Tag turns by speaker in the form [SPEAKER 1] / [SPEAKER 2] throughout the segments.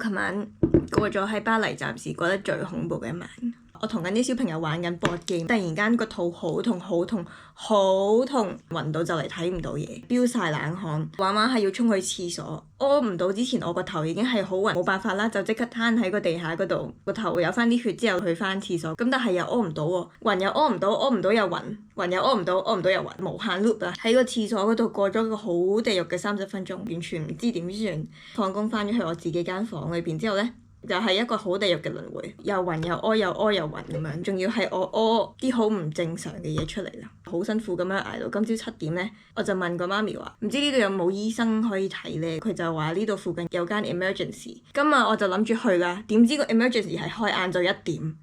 [SPEAKER 1] 琴晚過咗喺巴黎暫時過得最恐怖嘅一晚。我同緊啲小朋友玩緊 board game，突然間個肚好痛好痛好痛，暈到就嚟睇唔到嘢，飆晒冷汗，玩玩係要衝去廁所，屙唔到之前我個頭已經係好暈，冇辦法啦，就即刻攤喺個地下嗰度，個頭有翻啲血之後去翻廁所，咁但係又屙唔到喎，暈又屙唔到，屙唔到又暈，暈又屙唔到，屙唔到又暈，無限 loop 啊！喺個廁所嗰度過咗個好地獄嘅30分鐘，完全唔知點算。放工翻咗去我自己間房裏邊之後呢，就係一個好地獄嘅輪迴，又暈又屙又屙又暈咁樣，仲要係我屙啲好唔正常嘅嘢出嚟啦，好辛苦咁樣捱到今朝7點呢，我就問個媽咪話，唔知呢度有冇醫生可以睇呢？佢就話呢度附近有間 emergency。今日我就諗住去啦，點知個 emergency 係開晏晝1點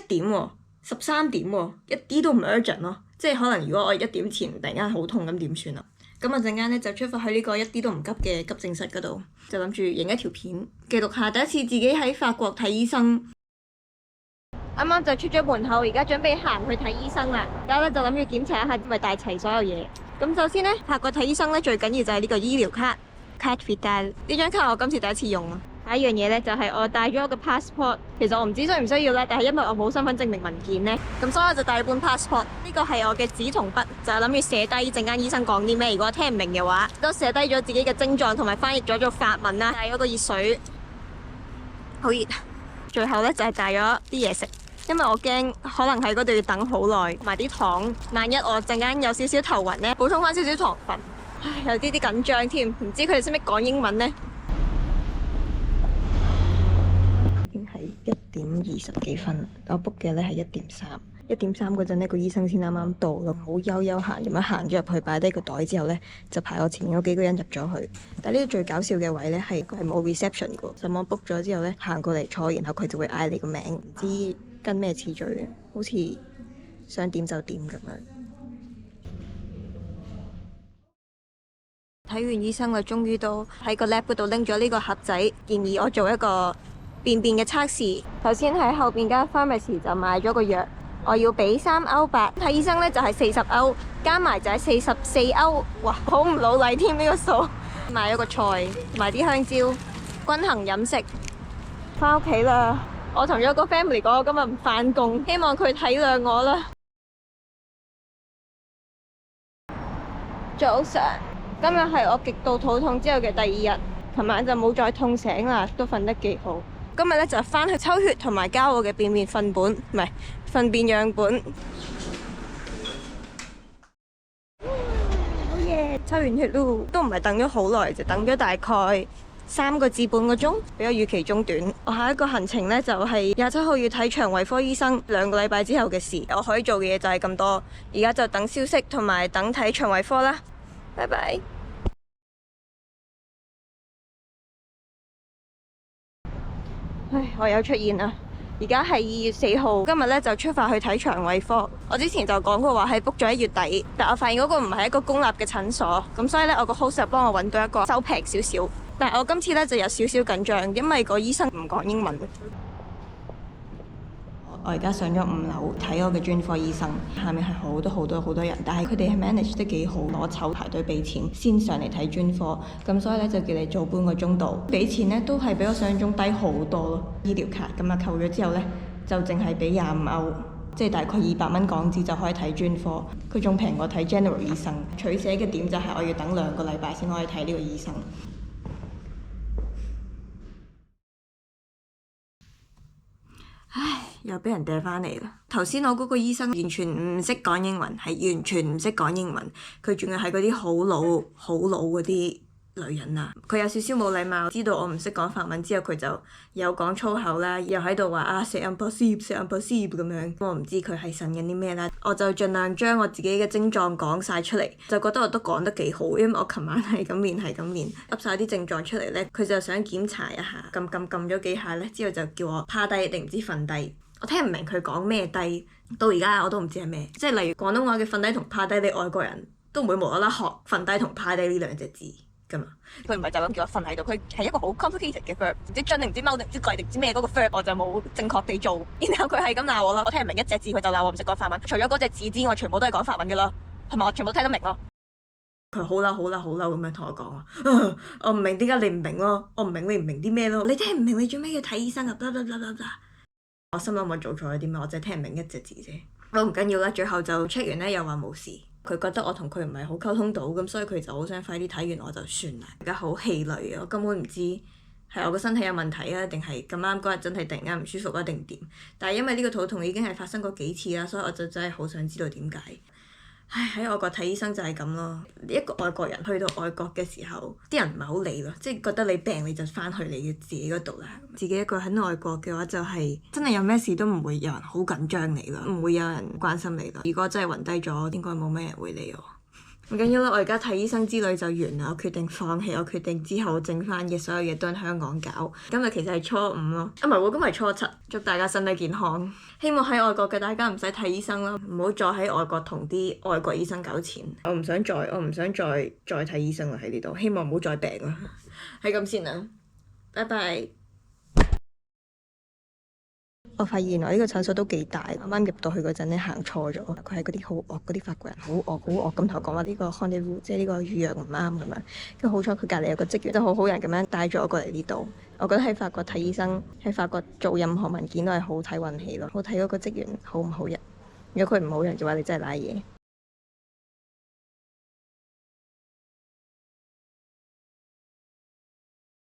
[SPEAKER 1] ，1點喎，13點喎，一啲都唔 urgent 咯，即係可能如果我1點前突然間好痛咁點算啊？咁我陣間咧就出發去呢個一啲都唔急嘅急症室嗰度，就諗住影一條片，記錄下第一次自己喺法國睇醫生。啱啱就出咗門口，而家準備行去睇醫生啦。而家咧就諗住檢查一下，係咪帶齊所有嘢。咁首先咧，法國睇醫生咧最緊要就係呢個醫療卡 Carte Vitale。呢張卡我今次第一次用啊。第一樣嘢咧就係我帶咗我個 passport， 其實我唔知需唔需要咧，但係因為我冇身份證明文件咧，咁所以我就帶咗本 passport。呢個係我嘅紙同筆，就係諗住寫低陣間醫生講啲咩。如果我聽唔明嘅話，都寫低咗自己嘅症狀同埋翻譯咗做法文啦。帶咗個熱水，好熱。最後咧就係帶咗啲嘢食，因為我驚可能喺嗰度要等好耐，同埋啲糖，萬一我陣間有少少頭暈咧，補充翻少少糖分。唉，有啲緊張添，唔知佢哋識唔識講英文呢？1點20幾分，我 book 嘅咧係1點3。1點3嗰陣呢個醫生先啱啱到咯，好悠悠閒咁樣行咗入去，擺低個袋之後呢，就排我前面嗰幾個人入咗去。但係呢個最搞笑嘅位呢，係佢係冇 reception 嘅，上網 book 咗之後呢，行過嚟坐，然後佢就會嗌你個名，唔知跟咩次序嘅，好似想點就點咁樣。睇完醫生啦，終於都喺個 lab 嗰度拎咗呢個盒仔，建議我做一個便便嘅測試。頭先喺後邊間 pharmacy 就買咗個藥，我要俾3歐8，睇醫生咧就係40歐，加埋就係44歐，哇，好唔老禮添呢個數。買咗個菜，買啲香蕉，均衡飲食。翻屋企啦，我同咗個 family 講我今日唔返工，希望佢體諒我啦。早上，今日係我極度肚痛之後嘅第2日，琴晚就冇再痛醒啦，都瞓得幾好。今日咧就翻去抽血同埋交我嘅便便糞本，唔係糞便樣本。好嘢！抽完血咯，都唔係等咗好耐，就等咗大概3個至半個鐘，比我預期中短。我下一個行程咧就係27號要睇腸胃科醫生，2個禮拜之後嘅事。我可以做嘅嘢就係咁多，而家就等消息同埋等睇腸胃科啦。拜拜。唉，我又出現啦！而家係2月4號，今日咧就出發去睇腸胃科。我之前就講過話係 book 咗1月底，但我發現嗰個唔係一個公立嘅診所，咁所以咧我個 host 就幫我揾到一個收平少少。但係我今次咧就有少少緊張，因為個醫生唔講英文。我而家上咗5樓睇我嘅專科醫生，下面係好多人，但係佢哋係 manage 得幾好，攞籌排隊俾錢先上嚟睇專科，咁所以咧就叫你早半個鐘度，俾錢咧都係比我想象中低好多咯。醫療卡咁啊扣咗之後咧就淨係俾25歐，即係大概200蚊港紙就可以睇專科，佢仲平過睇 general 醫生。取捨嘅點就係我要等2個禮拜先可以睇呢個醫生。唉，又俾人掟返嚟啦！頭先我嗰個醫生完全唔識講英文，係完全唔識講英文。佢仲要係嗰啲好老嗰啲女人啊！佢有少少冇禮貌，知道我唔識講法文之後，佢就有講粗口啦，又喺度話啊c'est impossible咁樣。我唔知佢係呻緊啲咩啦，我就盡量將我自己嘅症狀講晒出嚟，就覺得我都講得幾好，因為我琴晚係咁練，噏晒啲症狀出嚟咧，佢就想檢查一下，撳咗幾下咧，之後就叫我趴低定唔知瞓低。我聽唔明佢講咩低，到而家我都唔知係咩，即係例如廣東話嘅瞓低同趴低，你外國人都唔會無啦啦學瞓低同趴低呢2隻字㗎嘛。佢唔係就咁叫我瞓喺度，佢係一個好 complicated 嘅 verb， 唔知進定唔知踎定唔知跪定唔知咩嗰個 verb， 我就冇正確地做，然後佢係咁鬧我啦，我聽唔明1隻字，佢就鬧我唔識講法文，除咗嗰隻字之外，全部都係講法文㗎啦，同埋我全部都聽得明咯。佢好嬲好嬲好嬲咁樣同我講啊，我唔明點解你唔明咯，我唔明你唔明啲咩咯，你聽唔明你做咩要睇醫生啊？我心諗我做錯咗啲咩，我淨係聽唔明一隻字啫。都唔緊要啦，最後就 check 完咧又話冇事。佢覺得我同佢唔係好溝通到，咁所以佢就好想快啲睇完我就算啦。而家好氣餒啊，我根本唔知係我個身體有問題啊，定係咁啱嗰日真係突然間唔舒服啊，定點？但係因為呢個肚痛已經係發生過幾次啦，所以我就真係好想知道點解。唉，喺外國睇醫生就係咁咯。一個外國人去到外國嘅時候，啲人唔係好理咯，即係覺得你病你就翻去你嘅自己嗰度啦。自己一個喺外國嘅話，就係真係有咩事都唔會有人好緊張你咯，唔會有人關心你咯。如果真係暈低咗，應該冇咩人會理我。唔緊要啦，我而家睇醫生之旅就完啦，我決定放棄，我決定之後剩翻嘅所有嘢都喺香港搞。今日其實係初五咯，唔係喎，今日係初七。祝大家身體健康，希望喺外國嘅大家唔使睇醫生啦，唔好再喺外國同啲外國醫生搞錢。我唔想再睇醫生啦喺呢度，希望唔好再病啦。係咁先啦，拜拜。我發現我呢個診所都幾大，啱啱入到去嗰陣咧行錯咗，佢係嗰啲好惡嗰啲法國人，好惡咁同我講話呢個 rendezvous 即係呢個預約唔啱咁樣，跟住好彩佢隔離有個職員都好好人咁樣帶咗我過嚟呢度。我覺得喺法國睇醫生，喺法國做任何文件都係好睇運氣咯，好睇嗰個職員好唔好人。如果佢唔好人嘅話，你真係賴嘢。